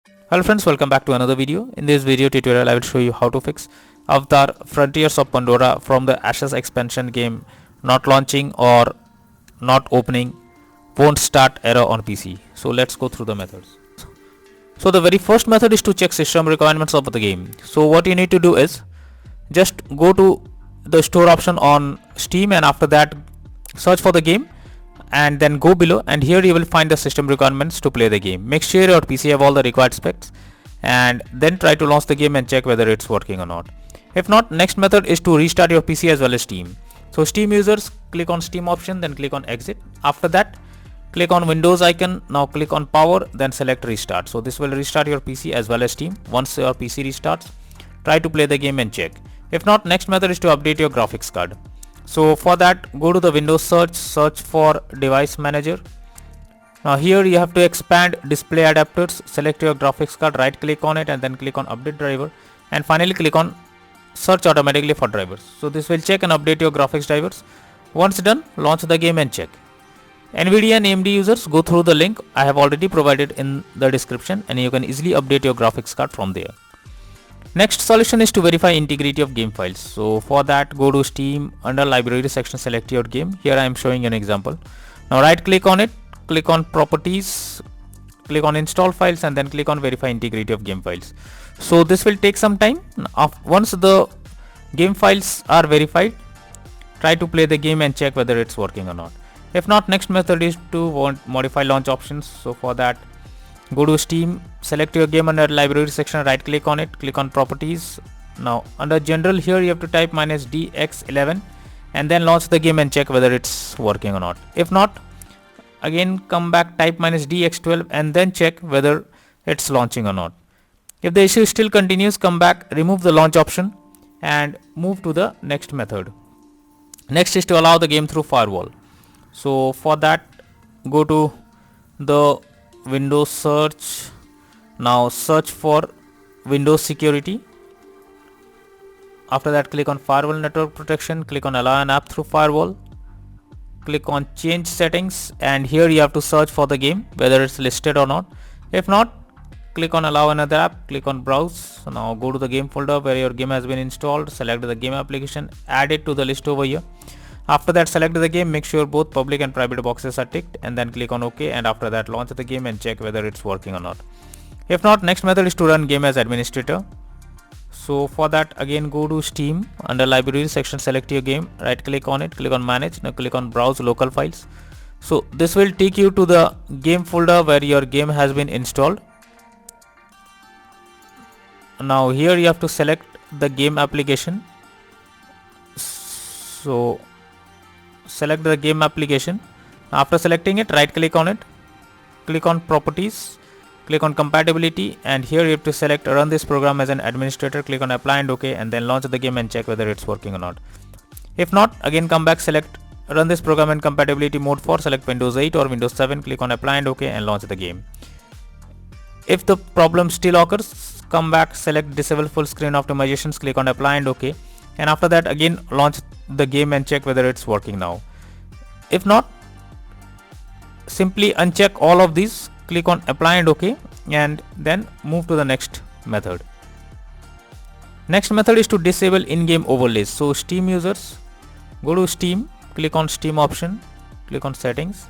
Hello friends, welcome back to another video. In this video tutorial I will show you how to fix Avatar Frontiers of Pandora from the Ashes expansion game not launching or not opening, won't start error on PC. So let's go through the methods. So the very first method is to check system requirements of the game. So what you need to do is just go to the store option on Steam and after that search for the game and then go below, and here you will find the system requirements to play the game. Make sure your PC have all the required specs and then try to launch the game and check whether it's working or not. If not, next method is to restart your PC as well as Steam. So Steam users, click on Steam option, then click on exit. After that click on Windows icon, now click on power, then select restart. So this will restart your PC as well as Steam. Once your PC restarts, try to play the game and check. If not, next method is to update your graphics card. So for that, go to the Windows search for device manager. Now here you have to expand display adapters, select your graphics card, right click on it and then click on update driver, and finally click on search automatically for drivers. So this will check and update your graphics drivers. Once done, launch the game and check. NVIDIA and AMD users, go through the link I have already provided in the description and you can easily update your graphics card from there. Next solution is to verify integrity of game files. So for that, go to Steam, under library section select your game. Here I am showing an example. Now right click on it, click on properties, click on install files and then click on verify integrity of game files. So this will take some time. Once the game files are verified, try to play the game and check whether it's working or not. If not, next method is to modify launch options. So for that, go to Steam, select your game under library section, right click on it, click on properties. Now under general, here you have to type -DX11 and then launch the game and check whether it's working or not. If not, again come back, type -DX12 and then check whether it's launching or not. If the issue still continues, come back, remove the launch option and move to the next method. Next is to allow the game through firewall. So for that, go to the Windows search. Now search for Windows security. After that, click on firewall network protection, click on allow an app through firewall, click on change settings and here you have to search for the game whether it's listed or not. If not, click on allow another app, click on browse. So now go to the game folder where your game has been installed, select the game application, add it to the list over here. After that, select the game, make sure both public and private boxes are ticked and then click on OK, and after that launch the game and check whether it's working or not. If not, next method is to run game as administrator. So for that, again go to Steam, under library section select your game, right click on it, click on manage, now click on browse local files. So this will take you to the game folder where your game has been installed. Now here you have to select the game application. So select the game application. After selecting it, right click on it, click on properties, click on compatibility and here you have to select run this program as an administrator, click on apply and OK and then launch the game and check whether it's working or not. If not, again come back, select run this program in compatibility mode for, select Windows 8 or Windows 7, click on apply and OK and launch the game. If the problem still occurs, come back, select disable full screen optimizations, click on apply and OK, and after that again launch the game and check whether it's working now. If not, simply uncheck all of these, click on apply and OK and then move to the next method. Next method is to disable in-game overlays. So Steam users, go to Steam, click on Steam option, click on settings,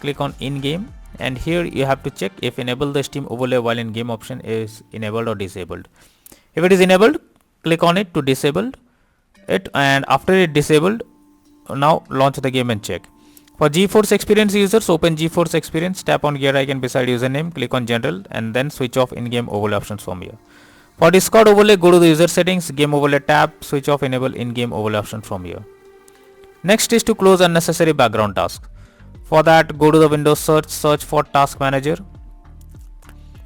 click on in-game and here you have to check if enable the Steam overlay while in-game option is enabled or disabled. If it is enabled, click on it to disable it, and after it disabled, now launch the game and check. For GeForce Experience users, open GeForce Experience, tap on gear icon beside username, click on general and then switch off in-game overlay options from here. For Discord overlay, go to the user settings, game overlay tab, switch off enable in-game overlay option from here. Next is to close unnecessary background tasks. For that, go to the Windows search for task manager.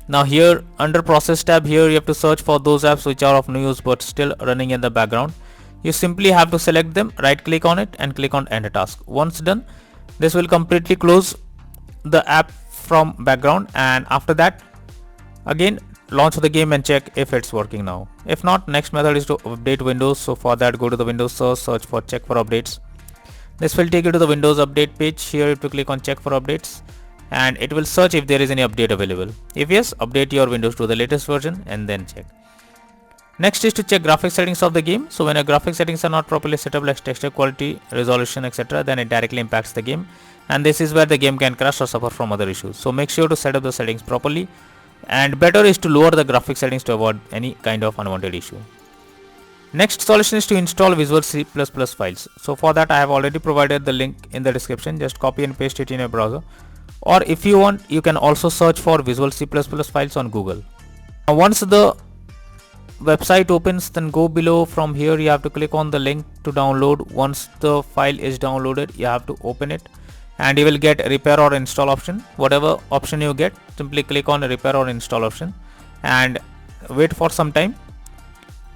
Now here under process tab, here you have to search for those apps which are of no use but still running in the background. You simply have to select them, right click on it and click on end task. Once done, this will completely close the app from background and after that again launch the game and check if it's working now. If not, next method is to update Windows. So for that, go to the Windows search for check for updates. This will take you to the Windows update page. Here you have to click on check for updates and it will search if there is any update available. If yes, update your Windows to the latest version and then check. Next is to check graphics settings of the game. So when your graphics settings are not properly set up, like texture quality, resolution, etc., then it directly impacts the game, and this is where the game can crash or suffer from other issues. So make sure to set up the settings properly, and better is to lower the graphics settings to avoid any kind of unwanted issue. Next solution is to install Visual C++ files. So for that I have already provided the link in the description. Just copy and paste it in your browser, or if you want, you can also search for Visual C++ files on Google. Now once the website opens, then go below. From here you have to click on the link to download. Once the file is downloaded, you have to open it, and you will get repair or install option. Whatever option you get, simply click on repair or install option and wait for some time.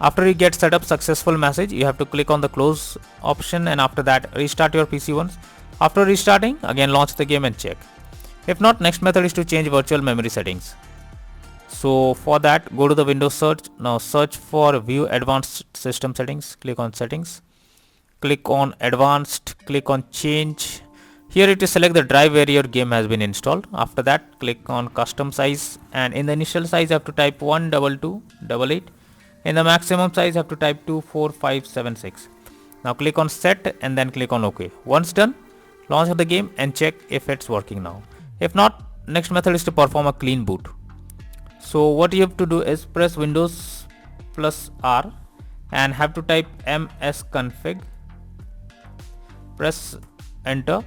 After you get set up successful message, you have to click on the close option, and after that restart your PC once. After restarting, again launch the game and check. If not, next method is to change virtual memory settings. So for that, go to the Windows search. Now search for view advanced system settings. Click on settings, click on advanced, click on change. Here it is select the drive where your game has been installed. After that, click on custom size, and in the initial size you have to type 12288. In the maximum size you have to type 24576. Now click on set and then click on OK. Once done, launch the game and check if it's working now. If not, next method is to perform a clean boot. So what you have to do is press Windows plus R and have to type msconfig. Press enter.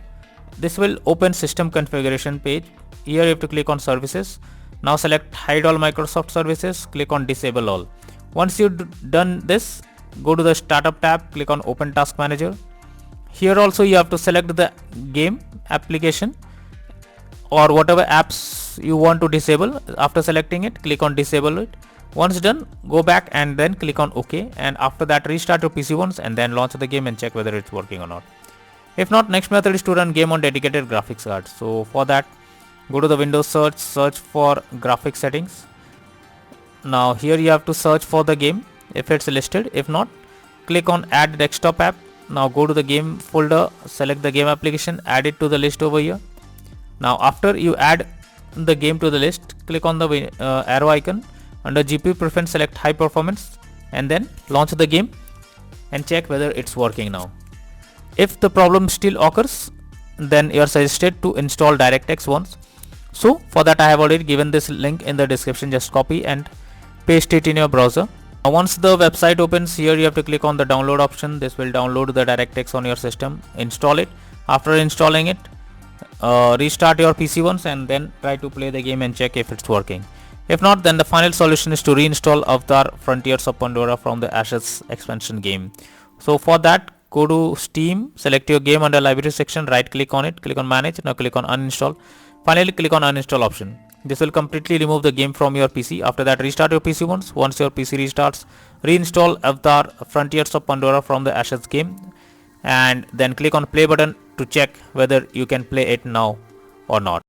This will open system configuration page. Here you have to click on services. Now select hide all Microsoft services. Click on disable all. Once you've done this, go to the startup tab. Click on open task manager. Here also you have to select the game application or whatever apps you want to disable. After selecting it, click on disable it. Once done, go back and then click on OK, and after that restart your PC once and then launch the game and check whether it's working or not. If not, next method is to run game on dedicated graphics card. So for that, go to the Windows search for graphics settings. Now here you have to search for the game if it's listed. If not, click on add desktop app. Now go to the game folder, select the game application, add it to the list over here. Now after you add the game to the list, click on the arrow icon. Under GPU preference, select high performance and then launch the game and check whether it's working now. If the problem still occurs, then you are suggested to install DirectX once. So for that I have already given this link in the description. Just copy and paste it in your browser. Now once the website opens, here you have to click on the download option. This will download the DirectX on your system. Install it. After installing it, restart your PC once and then try to play the game and check if it's working. If not, then the final solution is to reinstall Avatar Frontiers of Pandora from the Ashes expansion game. So for that, go to Steam, select your game under library section, right click on it, click on manage. Now click on uninstall. Finally click on uninstall option. This will completely remove the game from your PC. After that, restart your PC once. Once your PC restarts, reinstall Avatar Frontiers of Pandora from the Ashes game and then click on play button to check whether you can play it now or not.